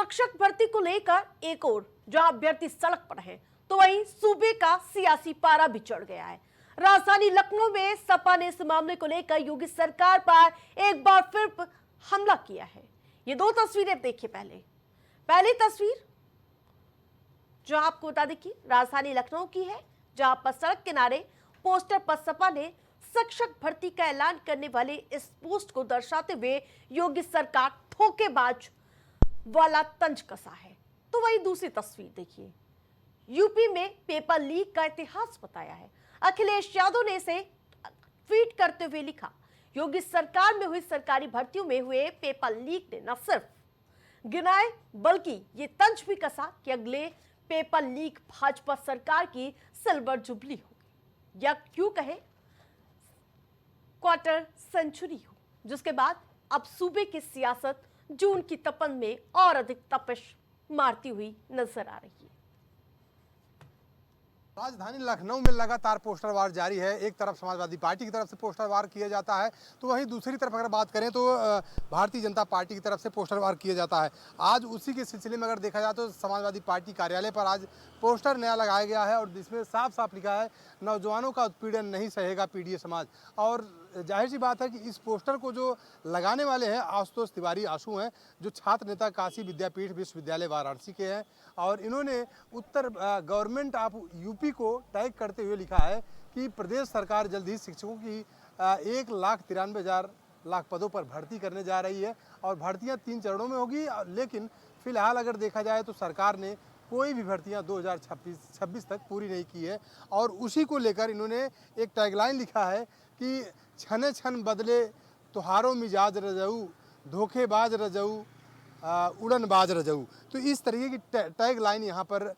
शिक्षक भर्ती को लेकर एक और जहां अभ्यर्थी सड़क पर है तो वहीं सूबे का सियासी पारा भी चढ़ गया है। राजधानी लखनऊ में सपा ने इस मामले को लेकर योगी सरकार पर एक बार फिर हमला किया है। ये दो तस्वीरें देखिए। पहली तस्वीर जो आपको बता दें कि राजधानी लखनऊ की है, जहां पर सड़क किनारे पोस्टर पर सपा ने शिक्षक भर्ती का ऐलान करने वाले इस पोस्ट को दर्शाते हुए योगी सरकार धोखेबाज वाला तंज कसा है। तो वही दूसरी तस्वीर देखिए, यूपी में पेपर लीक का इतिहास बताया है। अखिलेश यादव ने इसे ट्वीट करते हुए लिखा, योगी सरकार में हुई सरकारी भर्तियों में हुए पेपर लीक ने न सिर्फ गिनाए बल्कि ये तंज भी कसा कि अगले पेपर लीक भाजपा सरकार की सिल्वर जुबली होगी या क्यों कहे क्वार्टर सेंचुरी हो, जिसके बाद अब सूबे की सियासत जून की तपन में और अधिक तपिश मारती हुई नजर आ रही है। राजधानी लखनऊ में लगातार पोस्टर वार जारी है। एक तरफ समाजवादी पार्टी की तरफ से पोस्टर वार किया जाता है तो वहीं दूसरी तरफ अगर बात करें तो भारतीय जनता पार्टी की तरफ से पोस्टर वार किया जाता है। आज उसी के सिलसिले में अगर देखा जाए तो समाजवादी पार्टी कार्यालय पर आज पोस्टर नया लगाया गया है और जिसमें साफ साफ लिखा है, नौजवानों का उत्पीड़न नहीं सहेगा पीडीए समाज। और जाहिर सी बात है कि इस पोस्टर को जो लगाने वाले हैं आशुतोष तिवारी आशू हैं, जो छात्र नेता काशी विद्यापीठ विश्वविद्यालय वाराणसी के हैं। और इन्होंने उत्तर गवर्नमेंट ऑफ यूपी को टैग करते हुए लिखा है कि प्रदेश सरकार जल्द ही शिक्षकों की 1,93,000 लाख पदों पर भर्ती करने जा रही है और भर्तियां 3 चरणों में होगी। लेकिन फिलहाल अगर देखा जाए तो सरकार ने कोई भी भर्तियां 2026 तक पूरी नहीं की है। और उसी को लेकर इन्होंने एक टैगलाइन लिखा है कि छने छन बदले तुहारो मिजाज रजऊ, धोखेबाज रजऊ, उड़नबाज रजऊ। तो इस तरीके की टैग लाइन यहाँ पर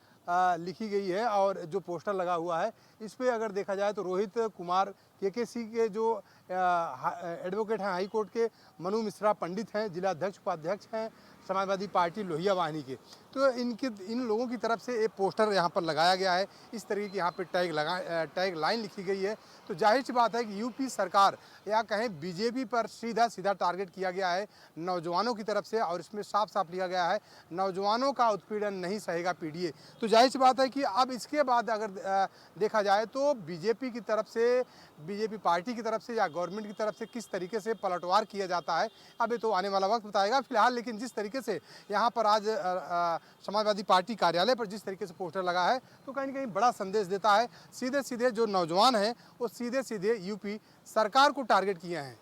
लिखी गई है। और जो पोस्टर लगा हुआ है इस पे अगर देखा जाए तो रोहित कुमार केकेसी के जो एडवोकेट हैं हाई कोर्ट के, मनु मिश्रा पंडित हैं, जिला अध्यक्ष उपाध्यक्ष हैं समाजवादी पार्टी लोहिया वाहिनी के, तो इन लोगों की तरफ से एक पोस्टर यहाँ पर लगाया गया है। इस तरीके की यहाँ पे टैग लाइन लिखी गई है। तो जाहिर सी बात है कि यूपी सरकार या कहें बीजेपी पर सीधा टारगेट किया गया है नौजवानों की तरफ से। और इसमें साफ साफ लिखा गया है, नौजवानों का उत्पीड़न नहीं सहेगा पीडीए। तो जाहिर सी बात है कि अब इसके बाद अगर देखा जाए तो बीजेपी की तरफ से, बीजेपी पार्टी की तरफ से या गवर्नमेंट की तरफ से किस तरीके से पलटवार किया जाता है अब ये तो आने वाला वक्त बताएगा। फिलहाल लेकिन जिस तरीके से यहाँ पर आज समाजवादी पार्टी कार्यालय पर जिस तरीके से पोस्टर लगा है तो कहीं ना कहीं बड़ा संदेश देता है। सीधे सीधे जो नौजवान हैं वो सीधे सीधे यूपी सरकार को टारगेट किए हैं।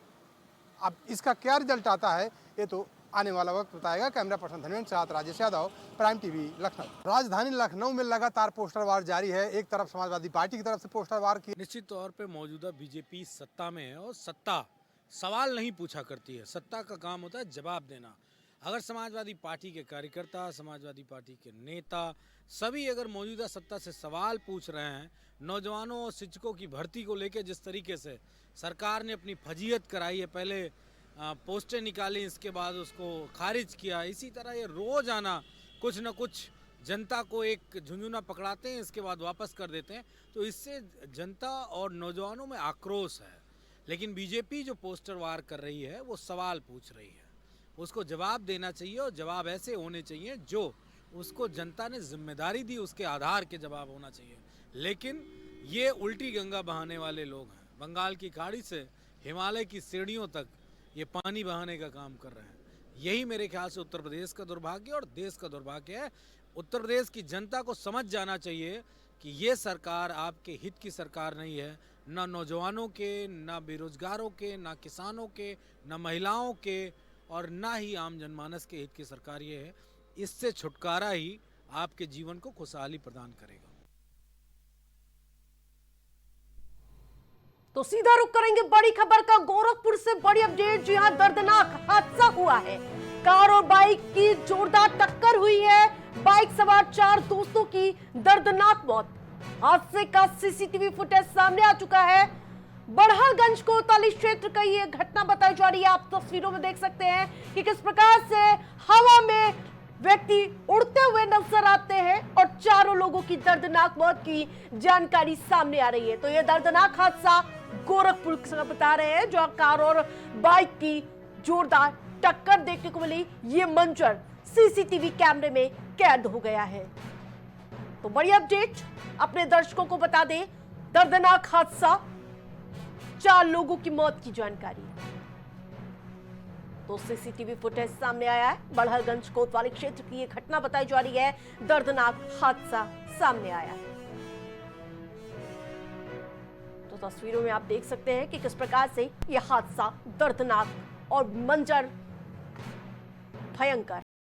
अब इसका क्या रिजल्ट आता है ये तो आने वाला वक्त बताएगा। कैमरा पर्सन धनवेंद्र साथ राजेश यादव, प्राइम टीवी लखनऊ। राजधानी लखनऊ में लगातार पोस्टर वार जारी है। एक तरफ समाजवादी पार्टी की तरफ से पोस्टर वार की। निश्चित तौर पे मौजूदा बीजेपी सत्ता में है और सत्ता सवाल नहीं पूछा करती है, सत्ता का काम होता है जवाब देना। अगर समाजवादी पार्टी के कार्यकर्ता, समाजवादी पार्टी के नेता सभी अगर मौजूदा सत्ता से सवाल पूछ रहे हैं, नौजवानों और शिक्षकों की भर्ती को लेकर जिस तरीके से सरकार ने अपनी फजीहत कराई है, पहले पोस्टें निकाली, इसके बाद उसको खारिज किया, इसी तरह ये रोज आना कुछ न कुछ जनता को एक झुंझुना पकड़ाते हैं, इसके बाद वापस कर देते हैं। तो इससे जनता और नौजवानों में आक्रोश है। लेकिन बीजेपी जो पोस्टर वार कर रही है वो सवाल पूछ रही है, उसको जवाब देना चाहिए और जवाब ऐसे होने चाहिए जो उसको जनता ने जिम्मेदारी दी उसके आधार के जवाब होना चाहिए। लेकिन ये उल्टी गंगा बहाने वाले लोग हैं। बंगाल की खाड़ी से हिमालय की सीढ़ियों तक ये पानी बहाने का काम कर रहे हैं। यही मेरे ख्याल से उत्तर प्रदेश का दुर्भाग्य और देश का दुर्भाग्य है। उत्तर प्रदेश की जनता को समझ जाना चाहिए कि ये सरकार आपके हित की सरकार नहीं है। ना नौजवानों के, ना बेरोजगारों के, ना किसानों के, ना महिलाओं के और ना ही आम जनमानस के हित की सरकार ये है। इससे छुटकारा ही आपके जीवन को खुशहाली प्रदान करेगा। तो सीधा रुख करेंगे बड़ी खबर का। गोरखपुर से बड़ी अपडेट, जी हां, दर्दनाक हादसा हुआ है। कार और बाइक की जोरदार टक्कर हुई है। बाइक सवार 4 दोस्तों की दर्दनाक मौत। हादसे का सीसीटीवी फुटेज सामने आ चुका है। बड़हलगंज कोतवाली क्षेत्र का ये घटना बताई जा रही है। आप तस्वीरों में देख सकते हैं कि किस प्रकार से हवा में व्यक्ति उड़ते हुए नजर आते हैं और 4 लोगों की दर्दनाक मौत की जानकारी सामने आ रही है। तो यह दर्दनाक हादसा गोरखपुर से बता रहे हैं, जहां कार और बाइक की जोरदार टक्कर देखने को मिली। ये मंजर सीसीटीवी कैमरे में कैद हो गया है। तो बड़ी अपडेट अपने दर्शकों को बता दें, दर्दनाक हादसा, 4 लोगों की मौत की जानकारी। तो सीसीटीवी फुटेज सामने आया है। बड़हलगंज कोतवाली क्षेत्र की यह घटना बताई जा रही है। दर्दनाक हादसा सामने आया है। तो तस्वीरों में आप देख सकते हैं कि किस प्रकार से यह हादसा दर्दनाक और मंजर भयंकर